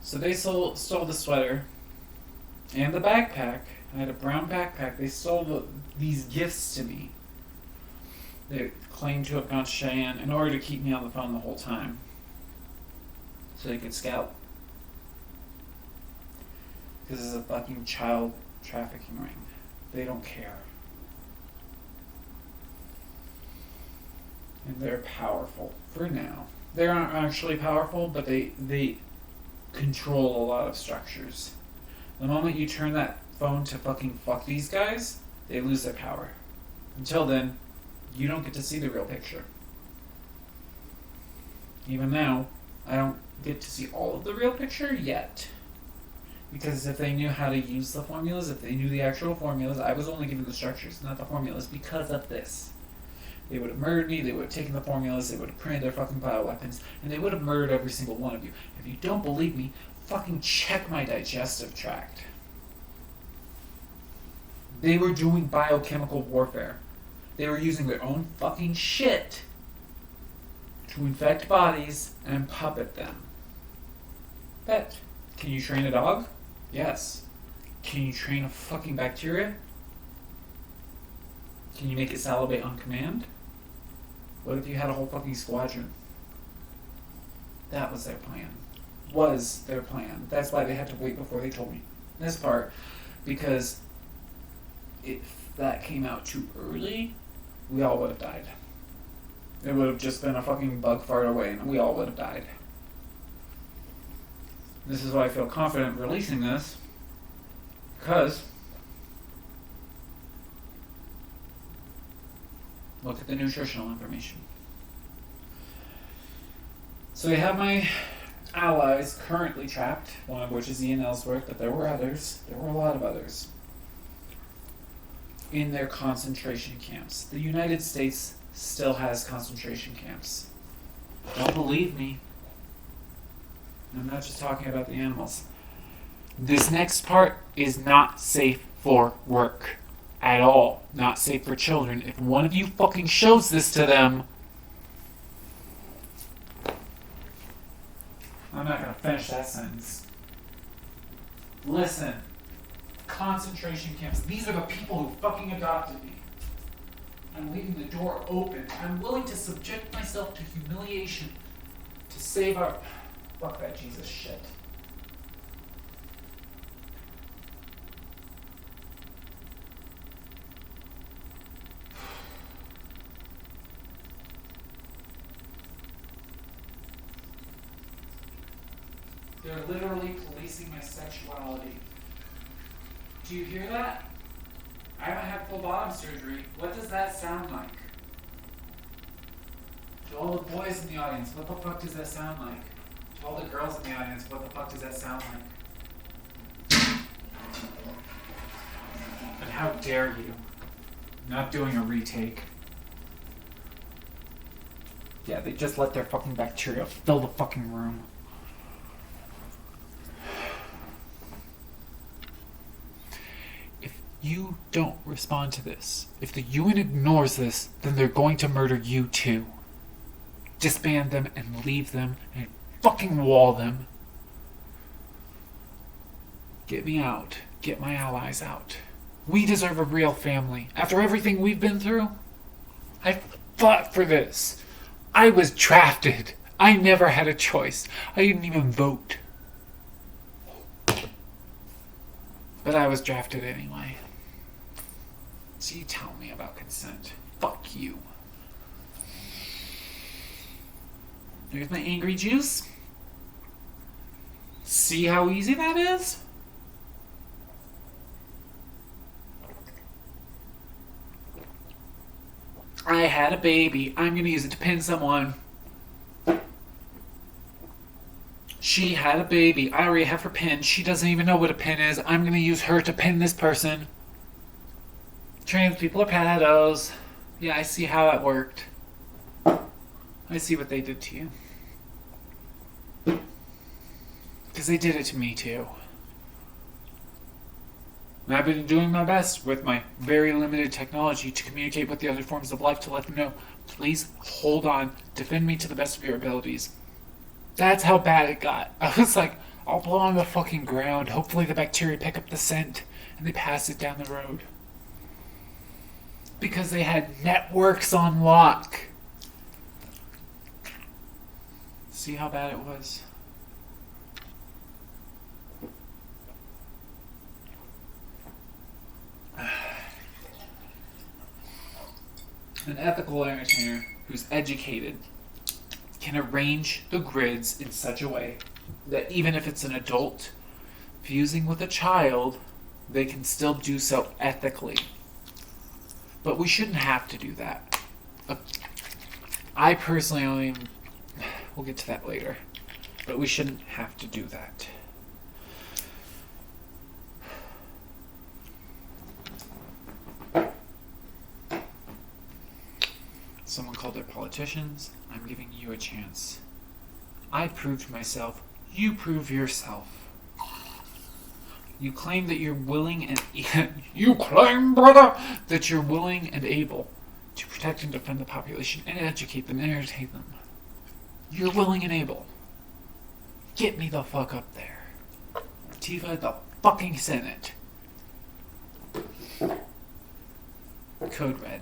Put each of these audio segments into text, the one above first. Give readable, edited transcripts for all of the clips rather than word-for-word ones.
So they stole the sweater and the backpack. I had a brown backpack. They stole these gifts to me. They claimed to have gone to Cheyenne in order to keep me on the phone the whole time. So they could scout. Because this is a fucking child trafficking ring. They don't care. And they're powerful. For now. They aren't actually powerful, but they control a lot of structures. The moment you turn that phone to fucking fuck these guys, they lose their power. Until then, you don't get to see the real picture. Even now, I don't get to see all of the real picture yet. Because if they knew how to use the formulas, if they knew the actual formulas, I was only given the structures, not the formulas, because of this. They would have murdered me, they would have taken the formulas, they would have printed their fucking bioweapons, and they would have murdered every single one of you. If you don't believe me, fucking check my digestive tract. They were doing biochemical warfare. They were using their own fucking shit to infect bodies and puppet them. Bet. Can you train a dog? Yes. Can you train a fucking bacteria? Can you make it salivate on command? What if you had a whole fucking squadron? That was their plan. Was their plan. That's why they had to wait before they told me this part. Because if that came out too early, we all would have died. It would have just been a fucking bug fart away and we all would have died. This is why I feel confident releasing this. Because look at the nutritional information. So we have my allies currently trapped, one of which is Ian Ellsworth, but there were others. There were a lot of others. In their concentration camps. The United States still has concentration camps. Don't believe me. I'm not just talking about the animals. This next part is not safe for work. At all. Not safe for children. If one of you fucking shows this to them, I'm not gonna finish that sentence. Listen. Concentration camps. These are the people who fucking adopted me. I'm leaving the door open. I'm willing to subject myself to humiliation to save our... Fuck that Jesus shit. They're literally policing my sexuality. Do you hear that? I haven't had full bottom surgery. What does that sound like? To all the boys in the audience, what the fuck does that sound like? To all the girls in the audience, what the fuck does that sound like? And how dare you? Not doing a retake. Yeah, they just let their fucking bacteria fill the fucking room. You don't respond to this. If the UN ignores this, then they're going to murder you too. Disband them and leave them and fucking wall them. Get me out. Get my allies out. We deserve a real family. After everything we've been through, I fought for this. I was drafted. I never had a choice. I didn't even vote. But I was drafted anyway. So you tell me about consent. Fuck you. There's my angry juice. See how easy that is? I had a baby. I'm gonna use it to pin someone. She had a baby. I already have her pinned. She doesn't even know what a pin is. I'm gonna use her to pin this person. Trans people are pedos. Yeah, I see how that worked. I see what they did to you. Because they did it to me too. And I've been doing my best with my very limited technology to communicate with the other forms of life to let them know, please hold on, defend me to the best of your abilities. That's how bad it got. I was like, I'll blow on the fucking ground. Hopefully the bacteria pick up the scent and they pass it down the road. Because they had networks on lock. See how bad it was? An ethical entertainer who's educated can arrange the grids in such a way that even if it's an adult fusing with a child, they can still do so ethically. But we shouldn't have to do that. I personally only... We'll get to that later. But we shouldn't have to do that. Someone called their politicians. I'm giving you a chance. I proved myself. You prove yourself. You claim that you're willing and... You claim, brother, that you're willing and able to protect and defend the population and educate them and entertain them. You're willing and able. Get me the fuck up there. Tiva the fucking Senate. Code red.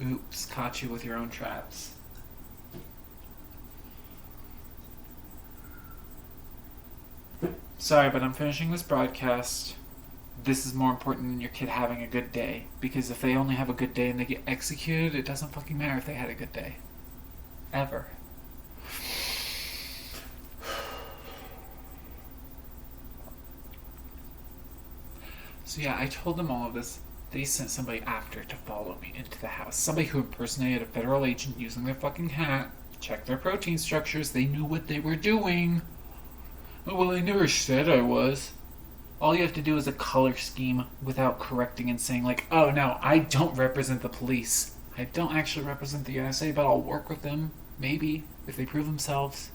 Oops, caught you with your own traps. Sorry, but I'm finishing this broadcast. This is more important than your kid having a good day. Because if they only have a good day and they get executed, it doesn't fucking matter if they had a good day. Ever. So yeah, I told them all of this. They sent somebody after to follow me into the house. Somebody who impersonated a federal agent using their fucking hat. Checked their protein structures. They knew what they were doing. Well, they never said I was. All you have to do is a color scheme without correcting and saying like, oh no, I don't represent the police. I don't actually represent the NSA, but I'll work with them. Maybe, if they prove themselves.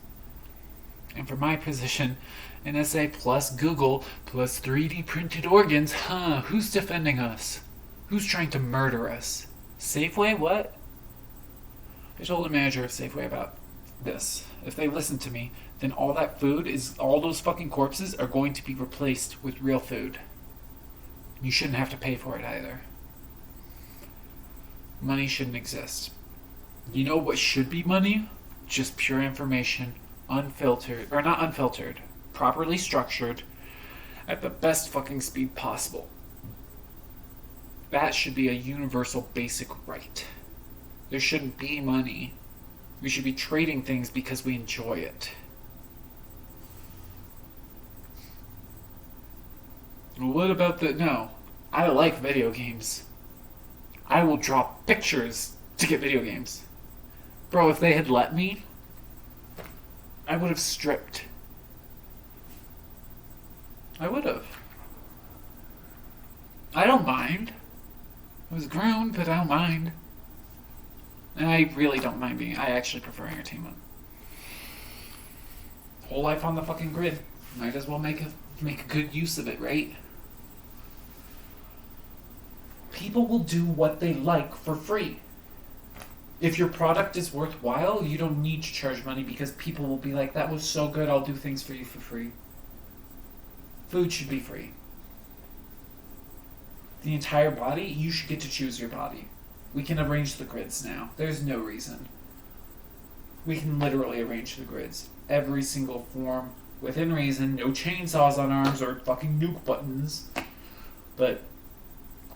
And for my position, NSA plus Google plus 3D printed organs, who's defending us? Who's trying to murder us? Safeway? What? I told the manager of Safeway about this. If they listen to me, then all that food all those fucking corpses are going to be replaced with real food. You shouldn't have to pay for it either. Money shouldn't exist. You know what should be money? Just pure information, unfiltered, or not unfiltered, properly structured, at the best fucking speed possible. That should be a universal basic right. There shouldn't be money. We should be trading things because we enjoy it. What about the... No. I like video games. I will draw pictures to get video games. Bro, if they had let me, I would have stripped. I would have. I don't mind. I was grown, but I don't mind. And I really don't mind I actually prefer entertainment. Whole life on the fucking grid. Might as well make a good use of it, right? People will do what they like for free. If your product is worthwhile, you don't need to charge money because people will be like, that was so good, I'll do things for you for free. Food should be free. The entire body, you should get to choose your body. We can arrange the grids now. There's no reason. We can literally arrange the grids. Every single form, within reason. No chainsaws on arms or fucking nuke buttons. But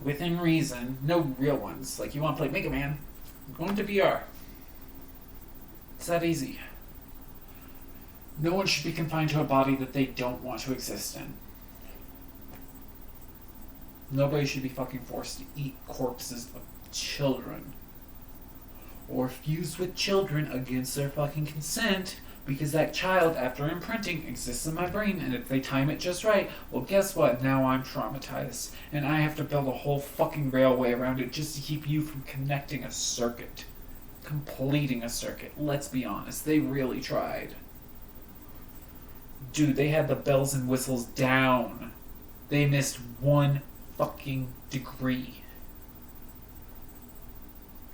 within reason, no real ones. Like, you want to play Mega Man? Go into VR. It's that easy. No one should be confined to a body that they don't want to exist in. Nobody should be fucking forced to eat corpses of children. Or fuse with children against their fucking consent, because that child, after imprinting, exists in my brain, and if they time it just right, well, guess what? Now I'm traumatized, and I have to build a whole fucking railway around it just to keep you from connecting a circuit. Completing a circuit. Let's be honest, they really tried. Dude, they had the bells and whistles down. They missed one fucking degree.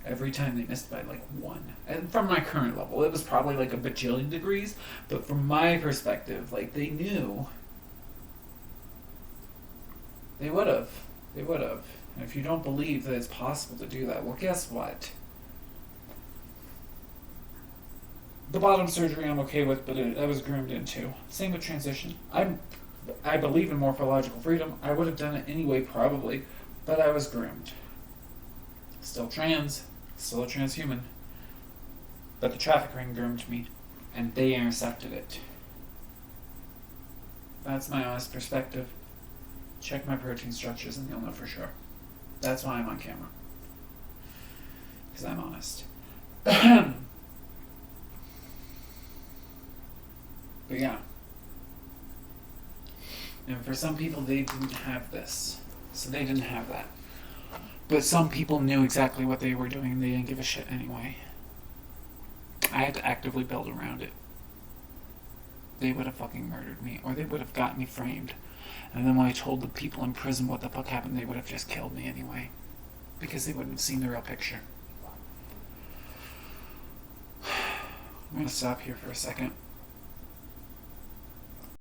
Every time they missed by like 1. And from my current level, it was probably like a bajillion degrees, but from my perspective, like they knew. They would have. They would have. And if you don't believe that it's possible to do that, well, guess what? The bottom surgery I'm okay with, but I was groomed into. Same with transition. I believe in morphological freedom. I would have done it anyway, probably, but I was groomed. Still trans, still a transhuman. But the traffic ring groomed me, and they intercepted it. That's my honest perspective. Check my protein structures and you'll know for sure. That's why I'm on camera. Because I'm honest. But yeah. And for some people, they didn't have this. So they didn't have that. But some people knew exactly what they were doing and they didn't give a shit anyway. I had to actively build around it. They would have fucking murdered me, or they would have got me framed. And then when I told the people in prison what the fuck happened, they would have just killed me anyway. Because they wouldn't have seen the real picture. I'm gonna stop here for a second.